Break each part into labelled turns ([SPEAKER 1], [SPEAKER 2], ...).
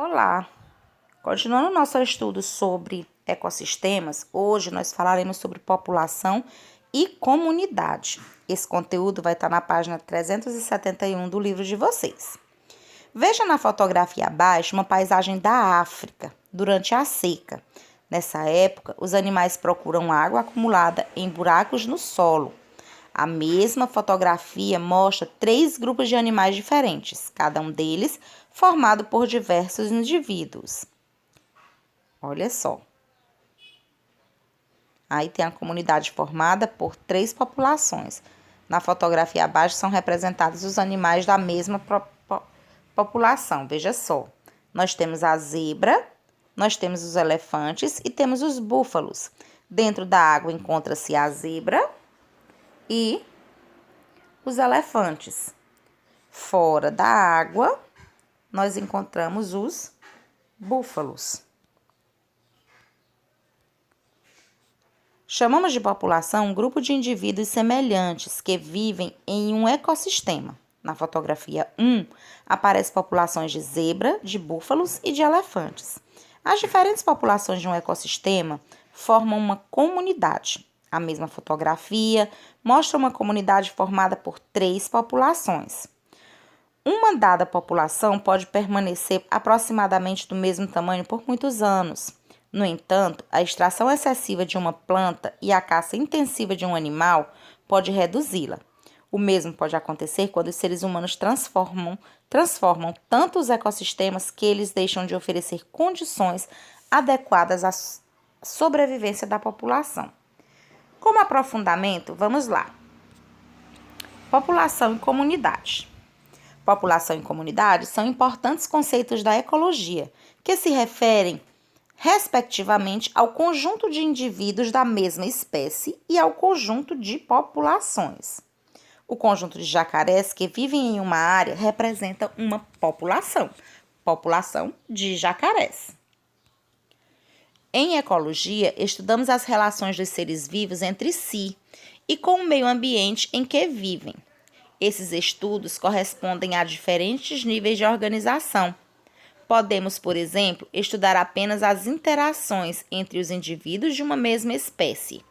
[SPEAKER 1] Olá! Continuando nosso estudo sobre ecossistemas, hoje nós falaremos sobre população e comunidade. Esse conteúdo vai estar na página 371 do livro de vocês. Veja na fotografia abaixo uma paisagem da África durante a seca. Nessa época, os animais procuram água acumulada em buracos no solo. A mesma fotografia mostra 3 grupos de animais diferentes, cada um deles formado por diversos indivíduos. Olha só. Aí tem a comunidade formada por 3 populações. Na fotografia abaixo são representados os animais da mesma população. Veja só. Nós temos a zebra, nós temos os elefantes e temos os búfalos. Dentro da água encontra-se a zebra e os elefantes. Fora da água, nós encontramos os búfalos. Chamamos de população um grupo de indivíduos semelhantes que vivem em um ecossistema. Na fotografia 1, aparecem populações de zebra, de búfalos e de elefantes. As diferentes populações de um ecossistema formam uma comunidade. A mesma fotografia mostra uma comunidade formada por 3 populações. Uma dada população pode permanecer aproximadamente do mesmo tamanho por muitos anos. No entanto, a extração excessiva de uma planta e a caça intensiva de um animal pode reduzi-la. O mesmo pode acontecer quando os seres humanos transformam tanto os ecossistemas que eles deixam de oferecer condições adequadas à sobrevivência da população. Como aprofundamento, vamos lá. População e comunidade. População e comunidade são importantes conceitos da ecologia, que se referem respectivamente ao conjunto de indivíduos da mesma espécie e ao conjunto de populações. O conjunto de jacarés que vivem em uma área representa uma população de jacarés. Em ecologia, estudamos as relações dos seres vivos entre si e com o meio ambiente em que vivem. Esses estudos correspondem a diferentes níveis de organização. Podemos, por exemplo, estudar apenas as interações entre os indivíduos de uma mesma espécie,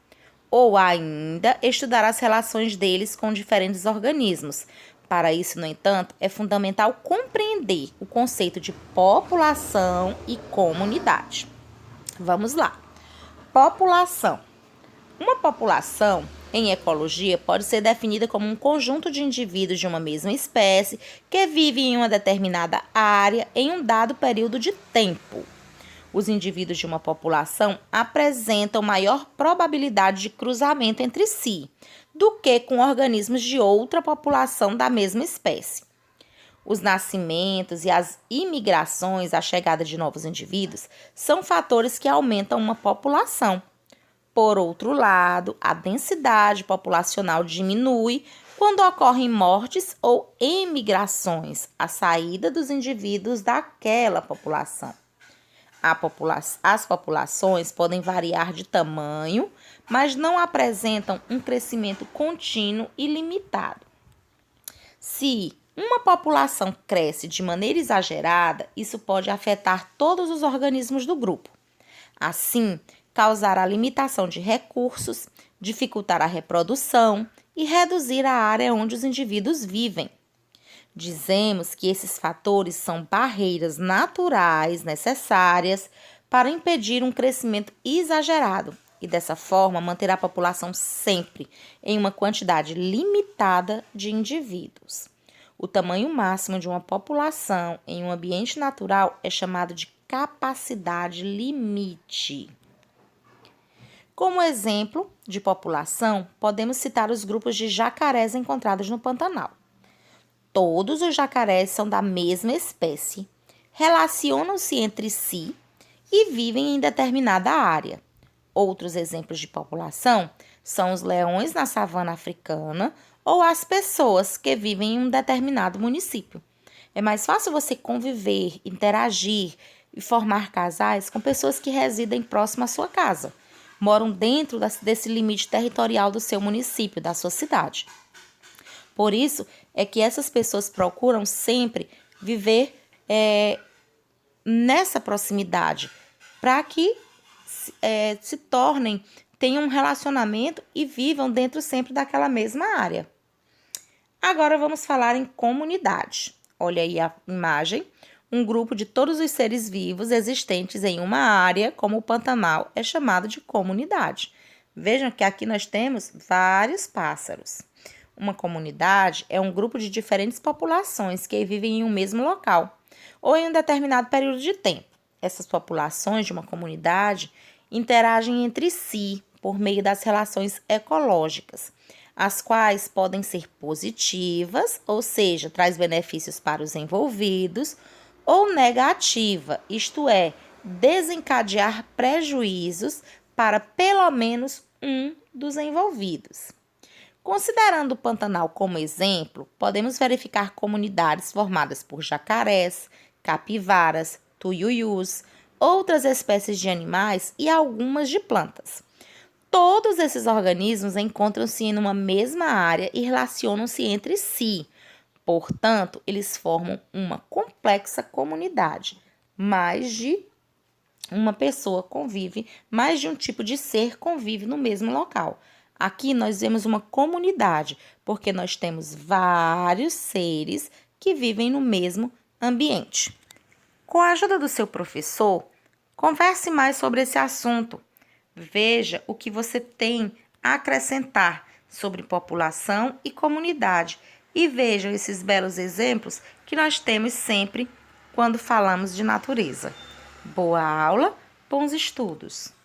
[SPEAKER 1] ou ainda estudar as relações deles com diferentes organismos. Para isso, no entanto, é fundamental compreender o conceito de população e comunidade. Vamos lá. População. Uma população, em ecologia, pode ser definida como um conjunto de indivíduos de uma mesma espécie que vivem em uma determinada área em um dado período de tempo. Os indivíduos de uma população apresentam maior probabilidade de cruzamento entre si do que com organismos de outra população da mesma espécie. Os nascimentos e as imigrações, a chegada de novos indivíduos, são fatores que aumentam uma população. Por outro lado, a densidade populacional diminui quando ocorrem mortes ou emigrações, a saída dos indivíduos daquela população. As populações podem variar de tamanho, mas não apresentam um crescimento contínuo e limitado. Se uma população cresce de maneira exagerada, isso pode afetar todos os organismos do grupo. Assim, causar a limitação de recursos, dificultar a reprodução e reduzir a área onde os indivíduos vivem. Dizemos que esses fatores são barreiras naturais necessárias para impedir um crescimento exagerado e, dessa forma, manter a população sempre em uma quantidade limitada de indivíduos. O tamanho máximo de uma população em um ambiente natural é chamado de capacidade limite. Como exemplo de população, podemos citar os grupos de jacarés encontrados no Pantanal. Todos os jacarés são da mesma espécie, relacionam-se entre si e vivem em determinada área. Outros exemplos de população são os leões na savana africana ou as pessoas que vivem em um determinado município. É mais fácil você conviver, interagir e formar casais com pessoas que residem próximo à sua casa, moram dentro desse limite territorial do seu município, da sua cidade. Por isso é que essas pessoas procuram sempre viver nessa proximidade, para que tenham um relacionamento e vivam dentro sempre daquela mesma área. Agora vamos falar em comunidade. Olha aí a imagem. Um grupo de todos os seres vivos existentes em uma área, como o Pantanal, é chamado de comunidade. Vejam que aqui nós temos vários pássaros. Uma comunidade é um grupo de diferentes populações que vivem em um mesmo local ou em um determinado período de tempo. Essas populações de uma comunidade interagem entre si por meio das relações ecológicas, as quais podem ser positivas, ou seja, traz benefícios para os envolvidos, ou negativa, isto é, desencadear prejuízos para pelo menos um dos envolvidos. Considerando o Pantanal como exemplo, podemos verificar comunidades formadas por jacarés, capivaras, tuiuius, outras espécies de animais e algumas de plantas. Todos esses organismos encontram-se em uma mesma área e relacionam-se entre si. Portanto, eles formam uma complexa comunidade. Mais de uma pessoa convive, mais de um tipo de ser convive no mesmo local. Aqui nós vemos uma comunidade, porque nós temos vários seres que vivem no mesmo ambiente. Com a ajuda do seu professor, converse mais sobre esse assunto. Veja o que você tem a acrescentar sobre população e comunidade e veja esses belos exemplos que nós temos sempre quando falamos de natureza. Boa aula, bons estudos!